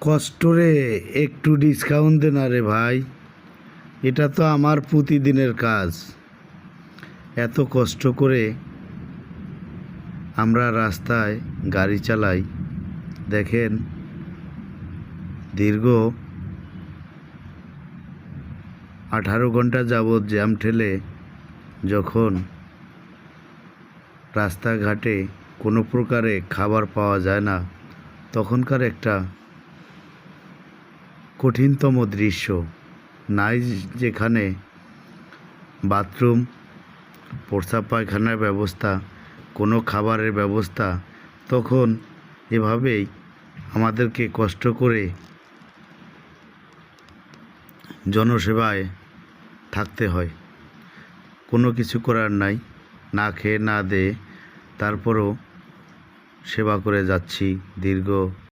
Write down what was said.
কষ্টরে একটু ডিসকাউন্ট দে না রে ভাই, এটা তো আমার প্রতিদিনের কাজ। এত কষ্ট করে আমরা রাস্তায় গাড়ি চালাই, দেখেন দীর্ঘ 18 ঘন্টা যাবৎ জ্যাম ঠেলে যখন রাস্তাঘাটে কোনো প্রকারে খাবার পাওয়া যায় না, তখনকার একটা কঠিনতম দৃশ্য। নাই যেখানে বাথরুম, প্রস্রাব পায়খানার ব্যবস্থা, কোনো খাবারের ব্যবস্থা, তখন এভাবেই আমাদেরকে কষ্ট করে জনসেবায় থাকতে হয়। কোনো কিছু করার নাই, না খেয়ে না দেয়ে তারপরও সেবা করে যাচ্ছি দীর্ঘ